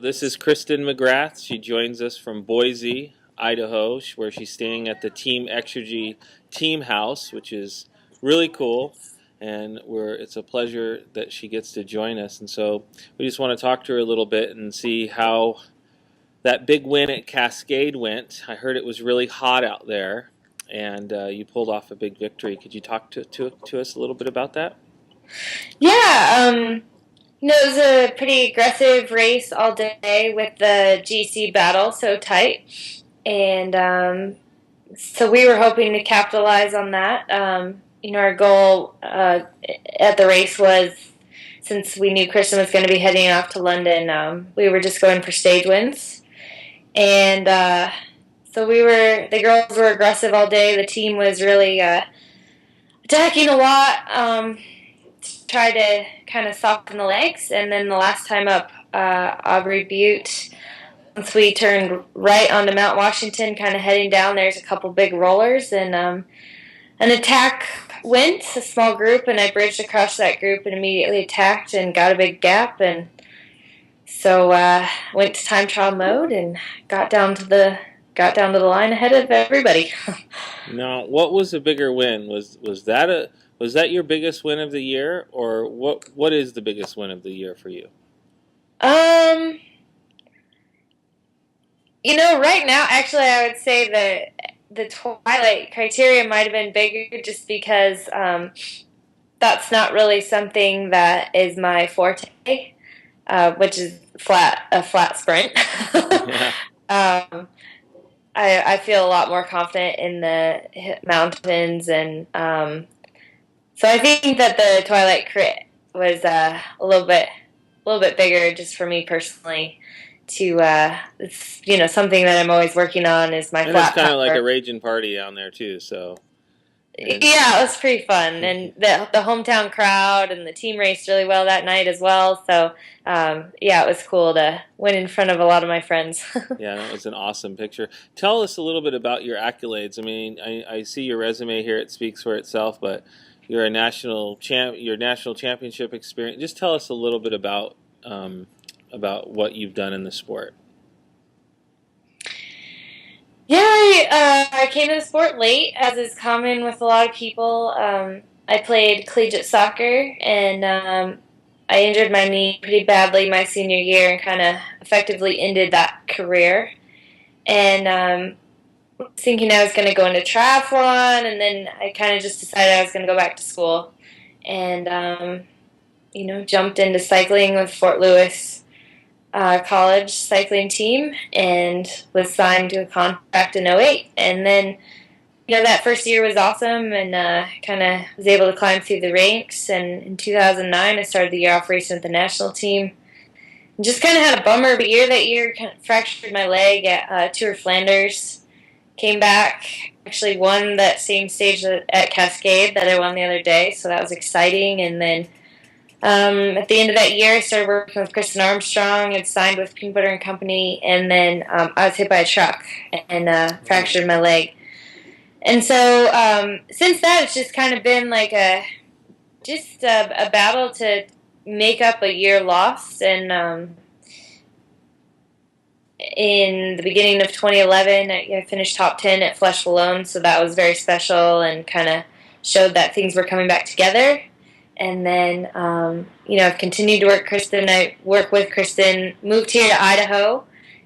This is Kristin McGrath. She joins us from Boise, Idaho, where she's staying at the Team Exergy Team House, which is really cool. And it's a pleasure that she gets to join us. And so we just want to talk to her a little bit and see how that big win at Cascade went. I heard it was really hot out there, and you pulled off a big victory. Could you talk to us a little bit about that? Yeah, it was a pretty aggressive race all day with the GC battle so tight. And so we were hoping to capitalize on that. Our goal at the race was, since we knew Kristin was going to be heading off to London, we were just going for stage wins. And so the girls were aggressive all day. The team was really attacking a lot. Try to kind of soften the legs, and then the last time up, Aubrey Butte, once we turned right onto Mount Washington, kind of heading down, there's a couple big rollers, and an attack went, a small group, and I bridged across that group and immediately attacked and got a big gap, and so went to time trial mode and got down to the line ahead of everybody. Now, what was a bigger win? Was that your biggest win of the year, or what is the biggest win of the year for you? Right now, actually, I would say that the Twilight criteria might have been bigger just because that's not really something that is my forte, which is a flat sprint. Yeah. I feel a lot more confident in the mountains, and so I think that the Twilight crit was a little bit bigger just for me personally. It's something that I'm always working on is my and flat it's kind power. of like a raging party down there too. So Yeah, it was pretty fun, and the hometown crowd and the team raced really well that night as well. So it was cool to win in front of a lot of my friends. Yeah, that was an awesome picture. Tell us a little bit about your accolades. I mean, I see your resume here; it speaks for itself. But you're a your national championship experience. Just tell us a little bit about what you've done in the sport. Yeah, I came to the sport late, as is common with a lot of people. I played collegiate soccer, and I injured my knee pretty badly my senior year and kind of effectively ended that career. And thinking I was going to go into triathlon, and then I kind of just decided I was going to go back to school. And, jumped into cycling with Fort Lewis college cycling team and was signed to a contract in '08. And then, that first year was awesome and kind of was able to climb through the ranks. And in 2009, I started the year off racing with the national team. And just kind of had a bummer of a year that year, kind of fractured my leg at Tour of Flanders. Came back, actually won that same stage at Cascade that I won the other day, so that was exciting. And then at the end of that year, I started working with Kristen Armstrong and signed with Peanut Butter and Company. And then I was hit by a truck and fractured my leg. And so since that, it's just kind of been like a battle to make up a year lost. And in the beginning of 2011, I finished top 10 at Flesh Alone, so that was very special and kind of showed that things were coming back together. And then, I've continued to work Kristin. I work with Kristin, moved here to Idaho,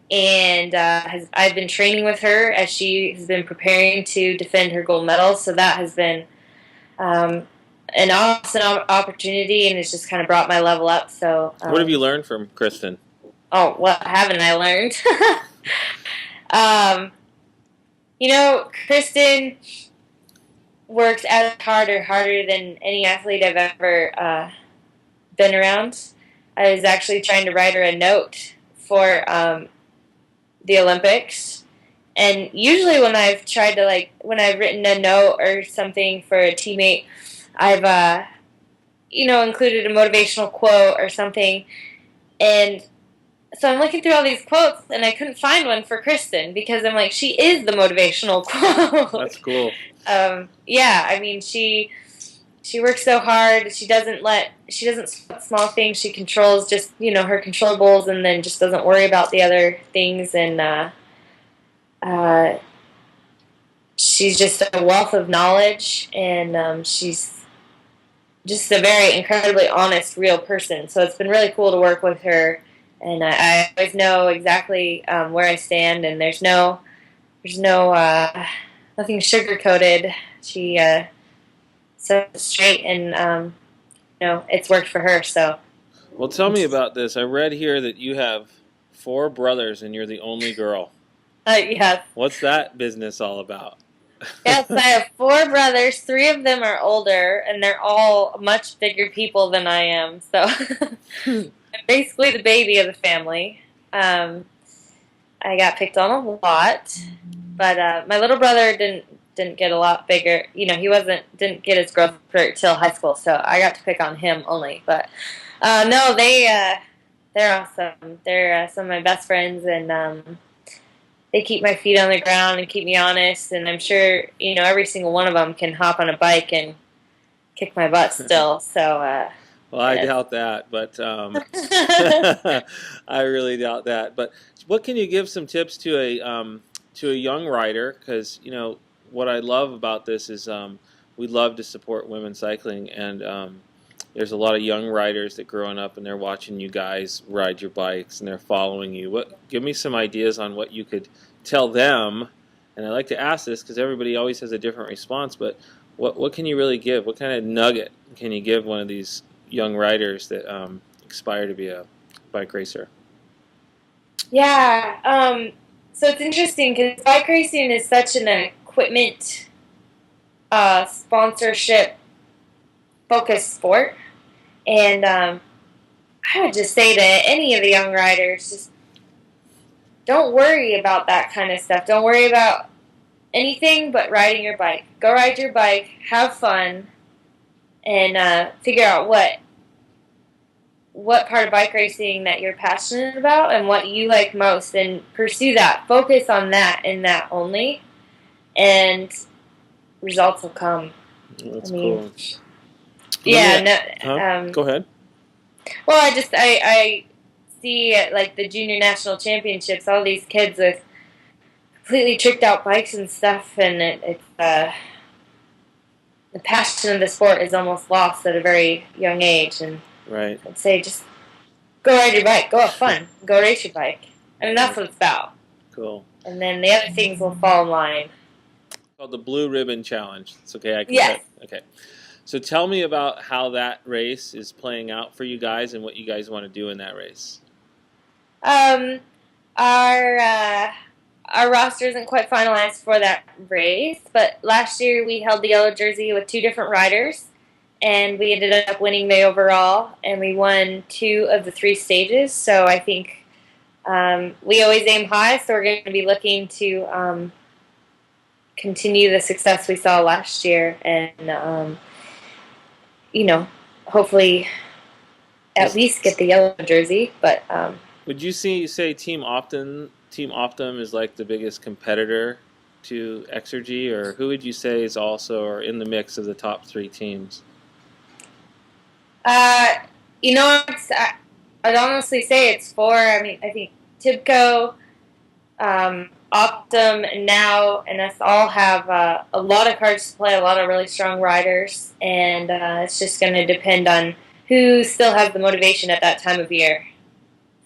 and I've been training with her as she has been preparing to defend her gold medal. So that has been an awesome opportunity, and it's just kind of brought my level up. So, What have you learned from Kristin? Oh, what haven't I learned? Kristin works as harder than any athlete I've ever been around. I was actually trying to write her a note for the Olympics. And usually when I've tried to, when I've written a note or something for a teammate, I've, included a motivational quote or something. And so I'm looking through all these quotes, and I couldn't find one for Kristin because I'm like, she is the motivational quote. That's cool. Yeah, I mean, she she works so hard. She doesn't sweat small things. She controls just, her controllables, and then just doesn't worry about the other things. And uh, she's just a wealth of knowledge, and she's just a very incredibly honest, real person. So it's been really cool to work with her, and I always know exactly where I stand, and there's nothing sugar coated. She so straight, and it's worked for her. So, Well, tell me about this. I read here that you have 4 brothers and you're the only girl. yes, What's that business all about? yes, I have 4 brothers. 3 of them are older, and they're all much bigger people than I am. So, I'm basically the baby of the family. I got picked on a lot, but my little brother didn't get a lot bigger. Didn't get his growth spurt till high school, so I got to pick on him only. But no, they're awesome. They're some of my best friends, and they keep my feet on the ground and keep me honest. And I'm sure every single one of them can hop on a bike and kick my butt still. So. Well, I doubt that, but I really doubt that. But what can you give some tips to a young rider? Because what I love about this is we love to support women's cycling, and there's a lot of young riders that growing up and they're watching you guys ride your bikes and they're following you. Give me some ideas on what you could tell them. And I like to ask this because everybody always has a different response. But what can you really give? What kind of nugget can you give one of these young riders that aspire to be a bike racer? Yeah, so it's interesting because bike racing is such an equipment sponsorship focused sport, and I would just say to any of the young riders, just don't worry about that kind of stuff. Don't worry about anything but riding your bike. Go ride your bike, have fun, and figure out what part of bike racing that you're passionate about and what you like most, and pursue that. Focus on that and that only, and results will come. That's cool. Yeah. Go ahead. Well, I see at like the junior national championships, all these kids with completely tricked out bikes and stuff, and it's the passion of the sport is almost lost at a very young age. And right. I'd say just go ride your bike, go have fun, go race your bike. I mean, that's what it's about. Cool. And then the other things will fall in line. Called the Blue Ribbon Challenge. It's okay. Yes. Okay. So tell me about how that race is playing out for you guys and what you guys want to do in that race. Our roster isn't quite finalized for that race, but last year we held the yellow jersey with 2 different riders, and we ended up winning the overall, and we won 2 of the 3 stages. So I think we always aim high, so we're going to be looking to continue the success we saw last year, and hopefully at least get the yellow jersey. But would you say Team Optum is like the biggest competitor to Exergy, or who would you say is also or in the mix of the top 3 teams? I'd honestly say it's 4. I mean, I think Tibco, Optum, and now, and us all have a lot of cards to play, a lot of really strong riders, and it's just going to depend on who still has the motivation at that time of year.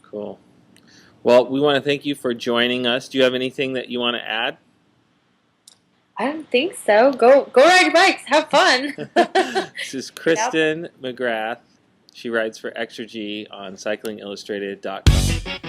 Cool. Well, we want to thank you for joining us. Do you have anything that you want to add? I don't think so. Go ride your bikes. Have fun. This is Kristin McGrath. She rides for Exergy on CyclingIllustrated.com.